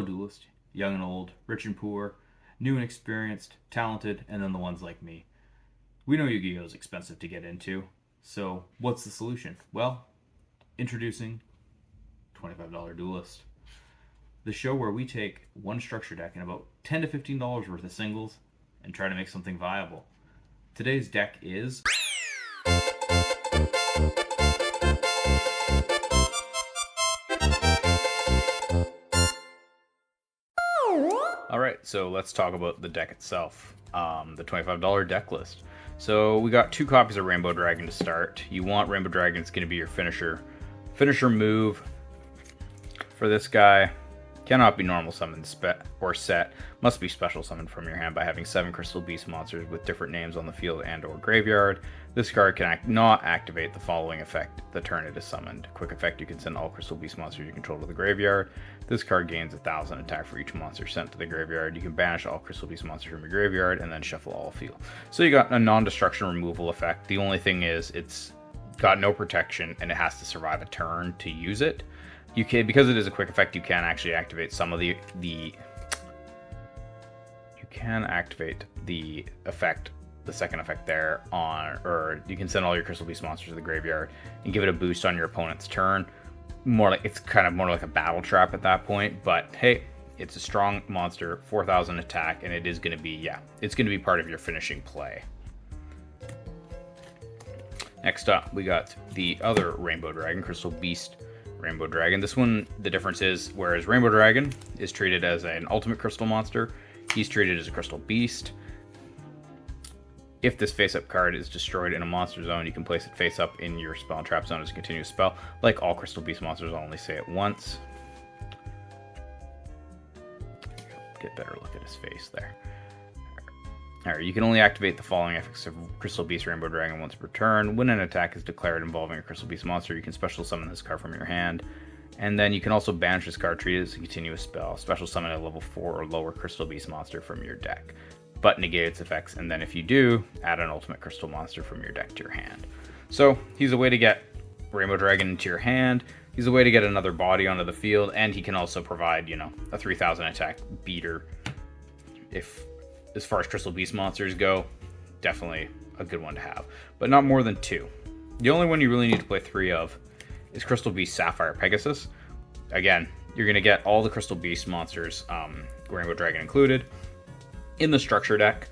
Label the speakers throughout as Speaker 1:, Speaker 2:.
Speaker 1: Duelist, young and old, rich and poor, new and experienced, talented, and then the ones like me. We know Yu-Gi-Oh is expensive to get into, so what's the solution? Well, introducing $25 Duelist. The show where we take one structure deck and about $10 to $15 worth of singles and try to make something viable. Today's deck is... Alright, so let's talk about the deck itself, the $25 deck list. So we got 2 copies of Rainbow Dragon to start. You want Rainbow Dragon, it's going to be your finisher move. For this guy, cannot be normal summoned or set, must be special summoned from your hand by having 7 Crystal Beast monsters with different names on the field and or graveyard. This card can not activate the following effect the turn it is summoned. Quick effect, you can send all Crystal Beast monsters you control to the graveyard. This card gains 1,000 attack for each monster sent to the graveyard. You can banish all Crystal Beast monsters from your graveyard and then shuffle all field. So you got a non-destruction removal effect. The only thing is it's got no protection and it has to survive a turn to use it. You can, because it is a quick effect, you can actually activate some of the effect, the second effect there on, or you can send all your Crystal Beast monsters to the graveyard and give it a boost on your opponent's turn. It's kind of more like a battle trap at that point, but hey, it's a strong monster, 4,000 attack, and it is going to be, it's going to be part of your finishing play. Next up, we got the other Rainbow Dragon, Crystal Beast Rainbow Dragon. This one, the difference is, whereas Rainbow Dragon is treated as an ultimate crystal monster, he's treated as a Crystal Beast. If this face-up card is destroyed in a monster zone, you can place it face-up in your spell and trap zone as a continuous spell. Like all Crystal Beast monsters, I'll only say it once. Get a better look at his face there. Alright, you can only activate the following effects of Crystal Beast Rainbow Dragon once per turn. When an attack is declared involving a Crystal Beast monster, you can special summon this card from your hand. And then you can also banish this card, treat it as a continuous spell. Special summon a level 4 or lower Crystal Beast monster from your deck, but negate its effects. And then if you do, add an ultimate crystal monster from your deck to your hand. So he's a way to get Rainbow Dragon into your hand. He's a way to get another body onto the field, and he can also provide, a 3,000 attack beater. If as far as Crystal Beast monsters go, definitely a good one to have, but not more than 2. The only one you really need to play 3 of is Crystal Beast Sapphire Pegasus. Again, you're going to get all the Crystal Beast monsters, Rainbow Dragon included, in the structure deck.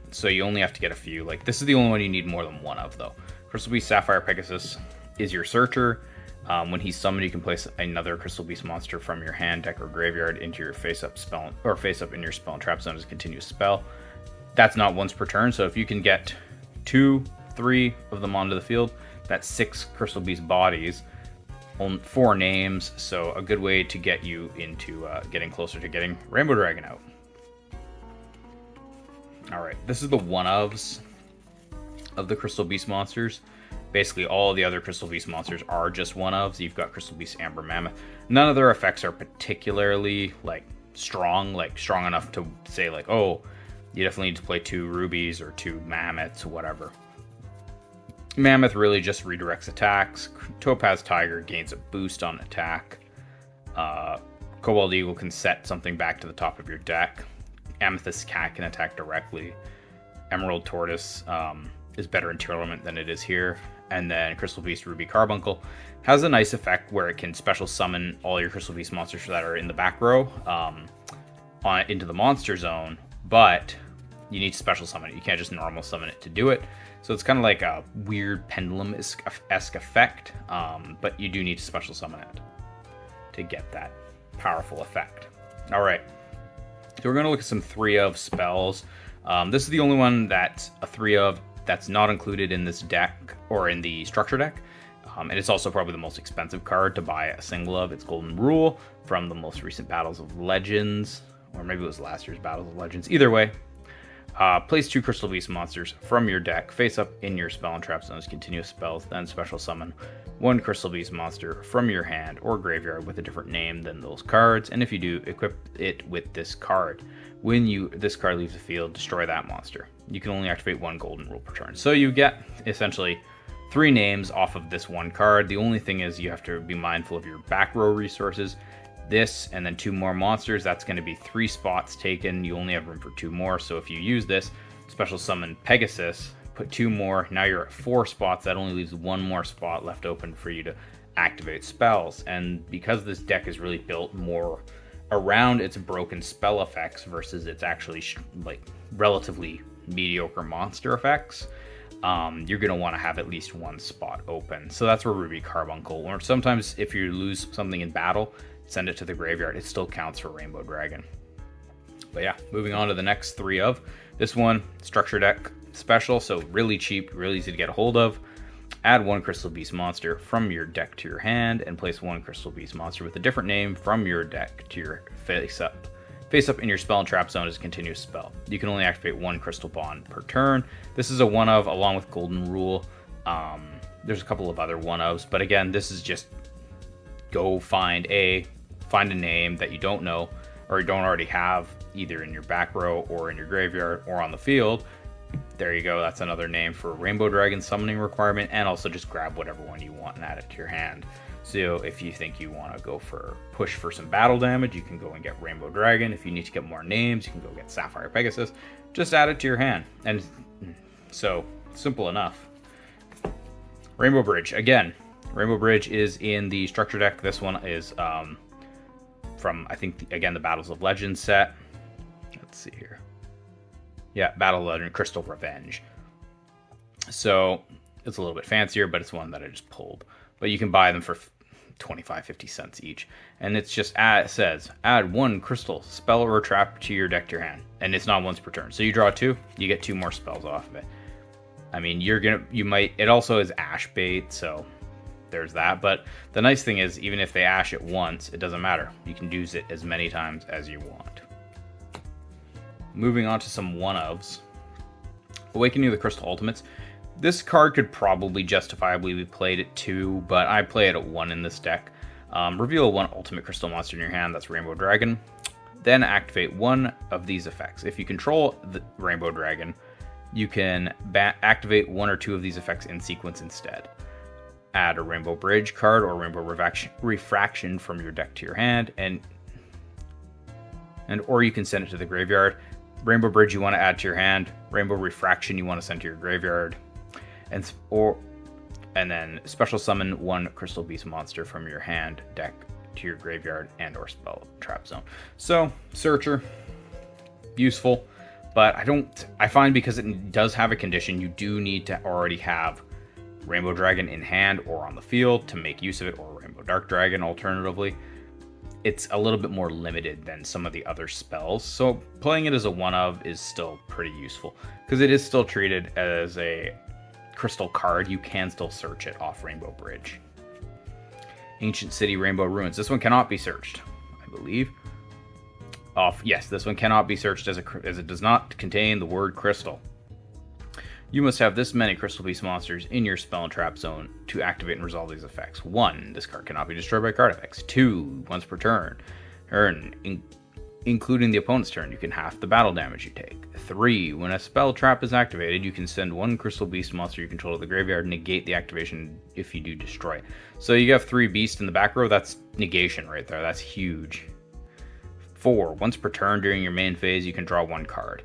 Speaker 1: So you only have to get a few. Like, this is the only one you need more than 1 of, though. Crystal Beast Sapphire Pegasus is your searcher. When he's summoned, you can place another Crystal Beast monster from your hand, deck, or graveyard into your face-up spell, or face-up in your spell and trap zone as a continuous spell. That's not once per turn, so if you can get 2, 3 of them onto the field, that's 6 Crystal Beast bodies, 4 names, so a good way to get you into getting closer to getting Rainbow Dragon out. Alright, this is the one-ofs of the Crystal Beast monsters. Basically, all of the other Crystal Beast monsters are just one-ofs. You've got Crystal Beast Amber Mammoth. None of their effects are particularly, strong enough to say, oh, you definitely need to play 2 rubies or 2 mammoths, whatever. Mammoth really just redirects attacks. Topaz Tiger gains a boost on attack. Cobalt Eagle can set something back to the top of your deck. Amethyst Cat can attack directly. Emerald Tortoise is better in Tournament than it is here. And then Crystal Beast Ruby Carbuncle has a nice effect where it can special summon all your Crystal Beast monsters that are in the back row into the monster zone, but you need to special summon it. You can't just normal summon it to do it. So it's kind of like a weird pendulum-esque effect, but you do need to special summon it to get that powerful effect. All right, so we're going to look at some 3-of spells. This is the only one that's a 3-of that's not included in this deck or in the structure deck. And it's also probably the most expensive card to buy a single of. It's Golden Rule from the most recent Battles of Legends, or maybe it was last year's Battles of Legends. Either way, place 2 Crystal Beast monsters from your deck face up in your spell and trap zone as continuous spells, then special summon 1 Crystal Beast monster from your hand or graveyard with a different name than those cards. And if you do, equip it with this card. When this card leaves the field, destroy that monster. You can only activate 1 Golden Rule per turn. So you get essentially 3 names off of this 1 card. The only thing is you have to be mindful of your back row resources. this and then 2 more monsters, that's going to be 3 spots taken. You only have room for 2 more. So if you use this, special summon Pegasus, put 2 more, now you're at 4 spots. That only leaves 1 more spot left open for you to activate spells. And because this deck is really built more around its broken spell effects versus its actually like relatively mediocre monster effects, you're going to want to have at least 1 spot open. So that's where Ruby Carbuncle, or sometimes if you lose something in battle, send it to the graveyard. It still counts for Rainbow Dragon. But yeah, moving on to the next 3 of. This one, Structure Deck Special, so really cheap, really easy to get a hold of. Add 1 Crystal Beast monster from your deck to your hand, and place 1 Crystal Beast monster with a different name from your deck to your face up in your spell and trap zone as a continuous spell. You can only activate 1 Crystal Bond per turn. This is a 1-of along with Golden Rule. There's a couple of other 1-ofs, but again, this is just go find a name that you don't know or you don't already have either in your back row or in your graveyard or on the field. There you go. That's another name for Rainbow Dragon summoning requirement, and also just grab whatever one you want and add it to your hand. So if you think you want to go for push for some battle damage, you can go and get Rainbow Dragon. If you need to get more names, you can go get Sapphire Pegasus. Just add it to your hand. And so simple enough. Rainbow Bridge. Again, Rainbow Bridge is in the structure deck. This one is from, I think, again, the Battles of Legends set. Let's see here. Yeah, Battle of Legend, Crystal Revenge. So it's a little bit fancier, but it's one that I just pulled. But you can buy them for 25-50 cents each. And it's just, it says, add 1 crystal spell or trap to your deck to your hand. And it's not once per turn. So you draw 2, you get 2 more spells off of it. I mean, it also is ash bait, so there's that. But the nice thing is, even if they ash it once, it doesn't matter. You can use it as many times as you want. Moving on to some 1-ofs. Awakening of the Crystal Ultimates. This card could probably justifiably be played at 2, but I play it at 1 in this deck. Reveal 1 Ultimate Crystal monster in your hand, that's Rainbow Dragon. Then activate 1 of these effects. If you control the Rainbow Dragon, you can activate 1 or 2 of these effects in sequence instead. Add a Rainbow Bridge card or Rainbow Refraction from your deck to your hand, or you can send it to the graveyard. Rainbow Bridge you want to add to your hand. Rainbow Refraction you want to send to your graveyard. And then special summon 1 Crystal Beast monster from your hand, deck to your graveyard and or spell trap zone. So, Searcher, useful, but I find because it does have a condition, you do need to already have Rainbow Dragon in hand or on the field to make use of it, or Rainbow Dark Dragon alternatively. It's a little bit more limited than some of the other spells, so playing it as a 1-of is still pretty useful, because it is still treated as a crystal card. You can still search it off Rainbow Bridge. Ancient City Rainbow Ruins. This one cannot be searched, I believe. Yes, this one cannot be searched as it does not contain the word crystal. You must have this many Crystal Beast monsters in your spell and trap zone to activate and resolve these effects. 1. This card cannot be destroyed by card effects. 2. Once per turn, including the opponent's turn, you can half the battle damage you take. 3. When a spell trap is activated, you can send 1 Crystal Beast monster you control to the graveyard and negate the activation if you do destroy it. So you have 3 beasts in the back row. That's negation right there. That's huge. 4. Once per turn during your main phase, you can draw 1 card.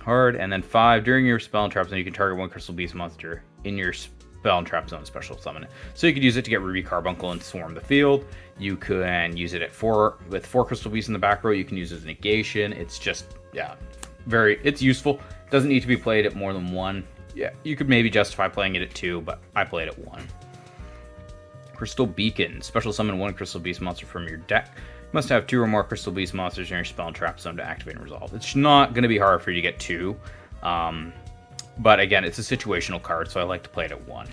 Speaker 1: And then 5, during your spell and trap zone, you can target 1 Crystal Beast monster in your spell and trap zone, special summon it. So you could use it to get Ruby Carbuncle and swarm the field. You can use it with 4 Crystal Beasts in the back row. You can use it as negation. It's just, it's useful. Doesn't need to be played at more than 1. Yeah, you could maybe justify playing it at 2, but I play it at 1. Crystal Beacon, special summon 1 Crystal Beast monster from your deck. Must have 2 or more Crystal Beast monsters in your spell and trap zone to activate and resolve. It's not going to be hard for you to get 2. But again, it's a situational card, so I like to play it at 1.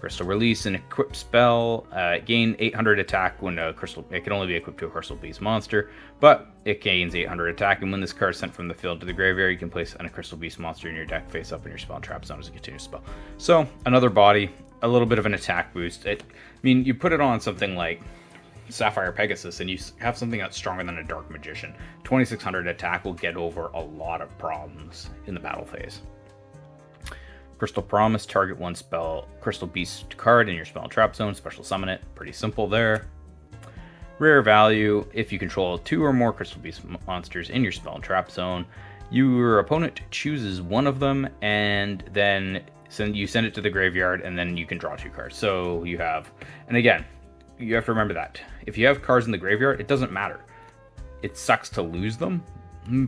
Speaker 1: Crystal Release, an equipped spell. Gain 800 attack when it can only be equipped to a Crystal Beast monster, but it gains 800 attack, and when this card is sent from the field to the graveyard, you can place a Crystal Beast monster in your deck face up in your spell and trap zone as a continuous spell. So, another body, a little bit of an attack boost. You put it on something like Sapphire Pegasus, and you have something that's stronger than a Dark Magician. 2600 attack will get over a lot of problems in the battle phase. Crystal Promise, target 1 spell Crystal Beast card in your spell and trap zone, special summon it. Pretty simple there. Rare value, if you control 2 or more Crystal Beast monsters in your spell and trap zone, your opponent chooses one of them, and then you send it to the graveyard, and then you can draw 2 cards. So you have, and again, you have to remember that if you have cards in the graveyard, it doesn't matter. It sucks to lose them,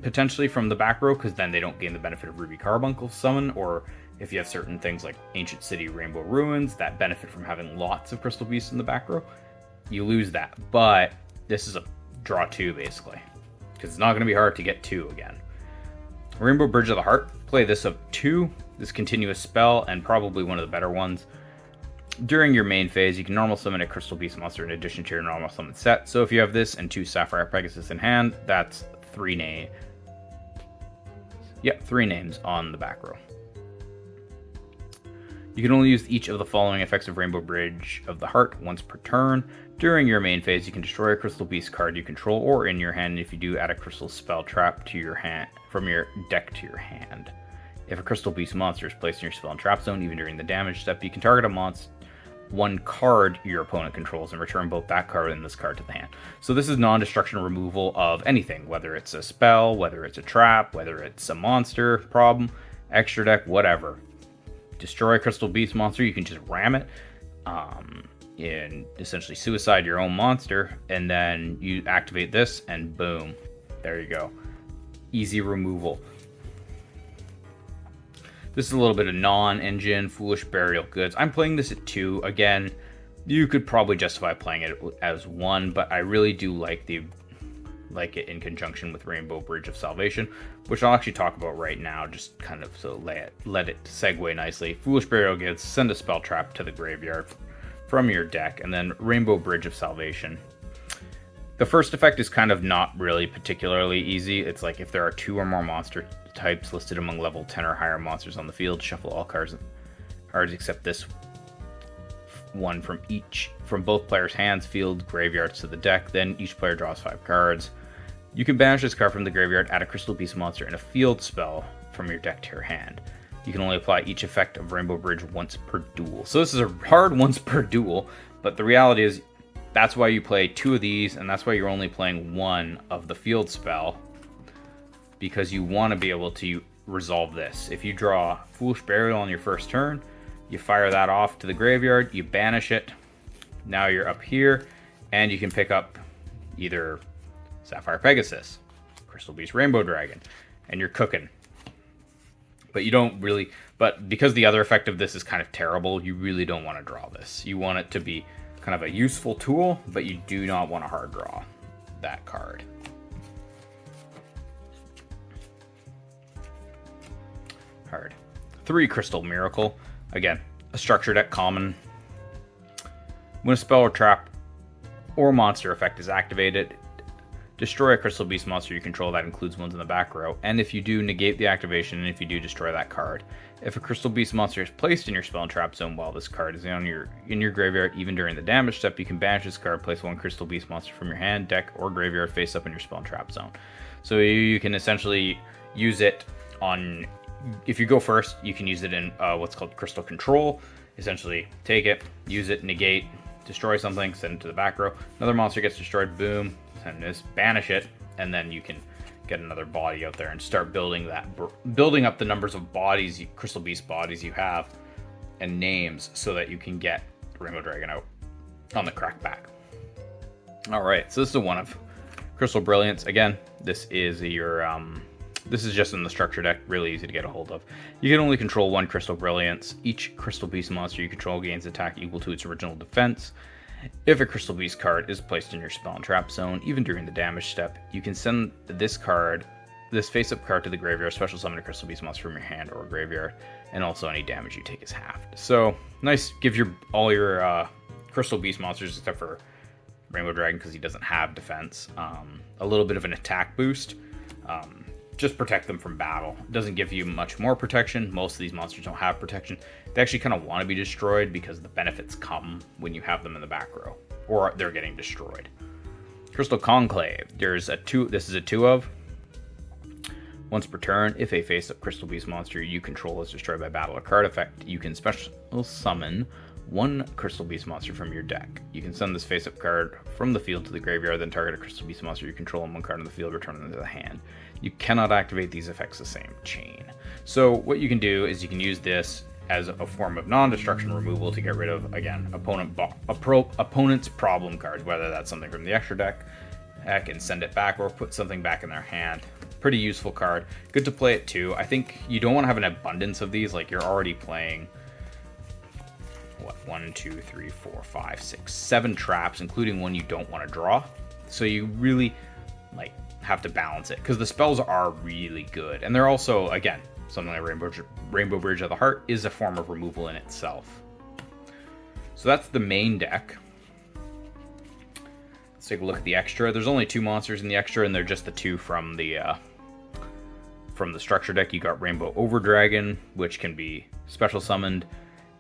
Speaker 1: potentially from the back row, because then they don't gain the benefit of Ruby Carbuncle summon, or if you have certain things like Ancient City, Rainbow Ruins that benefit from having lots of Crystal Beasts in the back row, you lose that. But this is a draw 2 basically, because it's not going to be hard to get 2 again. Rainbow Bridge of the Heart, play this of 2, this continuous spell, and probably one of the better ones. During your main phase, you can normal summon a Crystal Beast monster in addition to your normal summon set. So if you have this and 2 Sapphire Pegasus in hand, that's 3 names. Yep, 3 names on the back row. You can only use each of the following effects of Rainbow Bridge of the Heart once per turn. During your main phase, you can destroy a Crystal Beast card you control or in your hand. If you do, add a Crystal Spell Trap to your hand from your deck to your hand. If a Crystal Beast monster is placed in your spell and trap zone, even during the damage step, you can target a monster, 1 card your opponent controls, and return both that card and this card to the hand. So this is non-destruction removal of anything, whether it's a spell, whether it's a trap, whether it's a monster problem, extra deck, whatever. Destroy a Crystal Beast monster, you can just ram it, and essentially suicide your own monster, and then you activate this, and boom, there you go. Easy removal. This is a little bit of non-engine, Foolish Burial Goods. I'm playing this at 2. Again, you could probably justify playing it as 1, but I really do like it in conjunction with Rainbow Bridge of Salvation, which I'll actually talk about right now, just kind of so let it segue nicely. Foolish Burial Goods, send a spell trap to the graveyard from your deck, and then Rainbow Bridge of Salvation. The first effect is kind of not really particularly easy. It's like if there are 2 or more monster types listed among level 10 or higher monsters on the field, shuffle all cards except this one from both players' hands, field, graveyards to the deck. Then each player draws 5 cards. You can banish this card from the graveyard, add a Crystal Beast monster and a field spell from your deck to your hand. You can only apply each effect of Rainbow Bridge once per duel. So this is a hard once per duel, but the reality is that's why you play 2 of these, and that's why you're only playing 1 of the field spell, because you want to be able to resolve this. If you draw Foolish Burial on your first turn, you fire that off to the graveyard, you banish it, now you're up here, and you can pick up either Sapphire Pegasus, Crystal Beast Rainbow Dragon, and you're cooking. But you don't really, but because the other effect of this is kind of terrible, you really don't want to draw this. You want it to be kind of a useful tool, but you do not want to hard draw that card. Hard. 3 Crystal Miracle. Again, a structure deck common. When a spell or trap or monster effect is activated, destroy a Crystal Beast monster you control. That includes ones in the back row. And if you do, negate the activation, and if you do, destroy that card. If a Crystal Beast monster is placed in your spell and trap zone while this card is in your graveyard, even during the damage step, you can banish this card, place 1 Crystal Beast monster from your hand, deck, or graveyard face up in your spell and trap zone. So you can essentially use it on, if you go first, you can use it in what's called Crystal Control. Essentially, take it, use it, negate, destroy something, send it to the back row. Another monster gets destroyed, boom, send this, banish it, and then you can get another body out there and start building up the numbers of bodies, Crystal Beast bodies you have, and names, so that you can get Rainbow Dragon out on the crackback. All right, so this is one of Crystal Brilliance. Again, this is your this is just in the structure deck, really easy to get a hold of. You can only control 1 Crystal Brilliance. Each Crystal Beast monster you control gains attack equal to its original defense. If a Crystal Beast card is placed in your spell and trap zone, even during the damage step, you can send this face-up card to the graveyard, special summon a Crystal Beast monster from your hand or graveyard, and also any damage you take is halved. So, nice, gives all your Crystal Beast monsters, except for Rainbow Dragon, because he doesn't have defense, a little bit of an attack boost. Just protect them from battle. It doesn't give you much more protection. Most of these monsters don't have protection. They actually kind of want to be destroyed because the benefits come when you have them in the back row, or they're getting destroyed. Crystal Conclave. This is a 2 of. Once per turn, if a face-up Crystal Beast monster you control is destroyed by battle or card effect, you can special summon one Crystal Beast monster from your deck. You can send this face-up card from the field to the graveyard, then target a Crystal Beast monster you control on one card in the field, return it into the hand. You cannot activate these effects the same chain. So what you can do is you can use this as a form of non-destruction removal to get rid of, again, opponent's problem cards, whether that's something from the extra deck, and send it back, or put something back in their hand. Pretty useful card. Good to play it too. I think you don't want to have an abundance of these, like you're already playing, what, 1, 2, 3, 4, 5, 6, 7 traps, including one you don't want to draw. So you really like have to balance it, because the spells are really good. And they're also, again, something like Rainbow Bridge of the Heart is a form of removal in itself. So that's the main deck. Let's take a look at the extra. There's only 2 monsters in the extra, and they're just the 2 from the structure deck. You got Rainbow Overdragon, which can be special summoned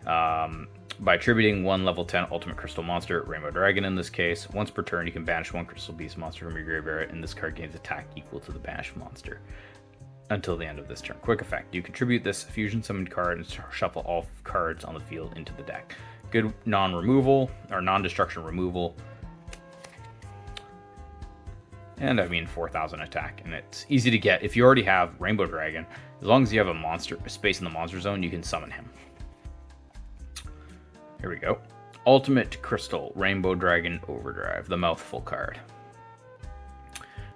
Speaker 1: by attributing 1 level 10 ultimate crystal monster, Rainbow Dragon in this case. Once per turn, you can banish 1 Crystal Beast monster from your graveyard, and this card gains attack equal to the banished monster until the end of this turn. Quick effect. You contribute this fusion summoned card and shuffle all cards on the field into the deck. Good non-removal, or non-destruction removal. And I mean 4,000 attack, and it's easy to get. If you already have Rainbow Dragon, as long as you have a space in the monster zone, you can summon him. Here we go. Ultimate Crystal Rainbow Dragon Overdrive, the mouthful card.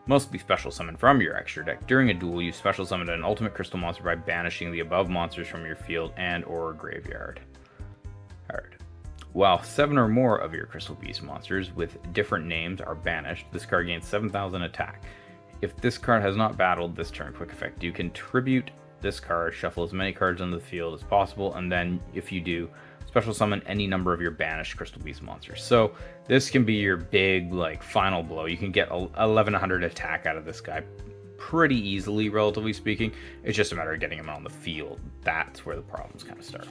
Speaker 1: Must be special summoned from your extra deck. During a duel, you special summon an ultimate crystal monster by banishing the above monsters from your field and or graveyard. Card. While 7 or more of your Crystal Beast monsters with different names are banished, this card gains 7,000 attack. If this card has not battled this turn, quick effect, you can tribute this card, shuffle as many cards on the field as possible, and then, if you do, special summon any number of your banished Crystal Beast monsters. So this can be your big, like, final blow. You can get 1,100 attack out of this guy pretty easily, relatively speaking. It's just a matter of getting him on the field. That's where the problems kind of start.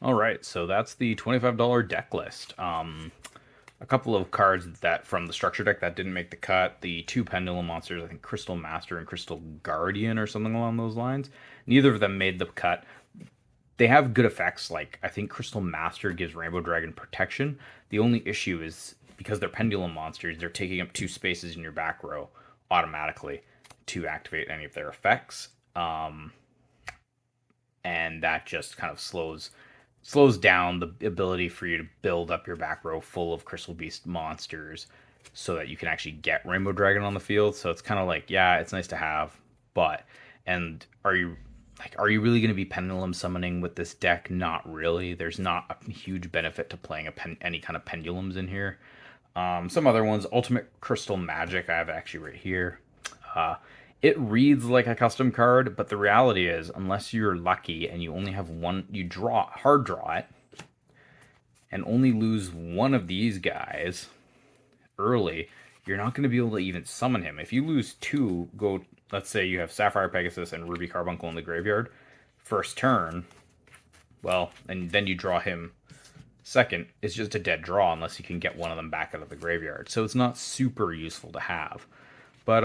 Speaker 1: All right, so that's the $25 deck list. A couple of cards that from the structure deck that didn't make the cut. The 2 Pendulum monsters, I think Crystal Master and Crystal Guardian or something along those lines. Neither of them made the cut. They have good effects, like I think Crystal Master gives Rainbow Dragon protection. The only issue is because they're Pendulum monsters, they're taking up 2 spaces in your back row automatically to activate any of their effects. And that just kind of slows down the ability for you to build up your back row full of Crystal Beast monsters so that you can actually get Rainbow Dragon on the field. So it's kind of like, yeah, it's nice to have, but, and are you really going to be Pendulum summoning with this deck? Not really. There's not a huge benefit to playing any kind of Pendulums in here. Some other ones, Ultimate Crystal Magic, I have actually right here. It reads like a custom card, but the reality is, unless you're lucky and you only have one, you hard draw it, and only lose one of these guys early, you're not going to be able to even summon him. If you lose 2, let's say you have Sapphire Pegasus and Ruby Carbuncle in the graveyard, first turn, well, and then you draw him second, it's just a dead draw unless you can get one of them back out of the graveyard. So it's not super useful to have. But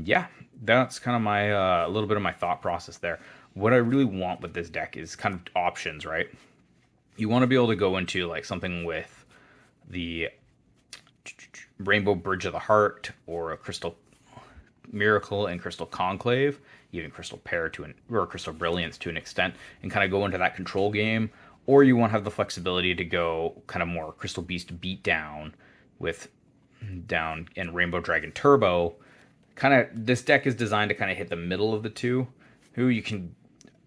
Speaker 1: yeah, that's kind of my a little bit of my thought process there. What I really want with this deck is kind of options, right? You want to be able to go into like something with the Rainbow Bridge of the Heart, or a Crystal Miracle and Crystal Conclave, even Crystal Pair or Crystal Brilliance to an extent, and kind of go into that control game. Or you want to have the flexibility to go kind of more Crystal Beast Beatdown with down and Rainbow Dragon Turbo. Kind of, this deck is designed to kind of hit the middle of the two, who you can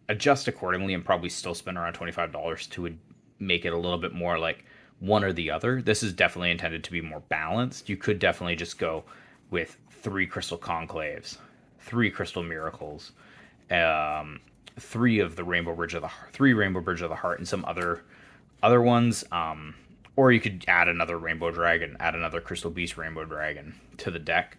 Speaker 1: adjust accordingly and probably still spend around $25 to make it a little bit more like one or the other. This is definitely intended to be more balanced. You could definitely just go with 3 Crystal Conclaves, 3 Crystal Miracles, 3 of the Rainbow Bridge of the Heart, 3 Rainbow Bridge of the Heart, and some other ones. Or you could add another Rainbow Dragon, add another Crystal Beast Rainbow Dragon to the deck,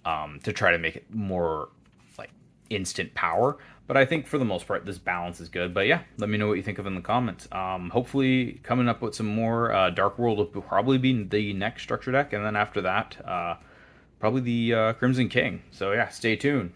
Speaker 1: to try to make it more like instant power. But I think for the most part, this balance is good. But yeah, let me know what you think of in the comments. Hopefully, coming up with some more Dark World will probably be the next structure deck, and then after that, probably the Crimson King. So yeah, stay tuned.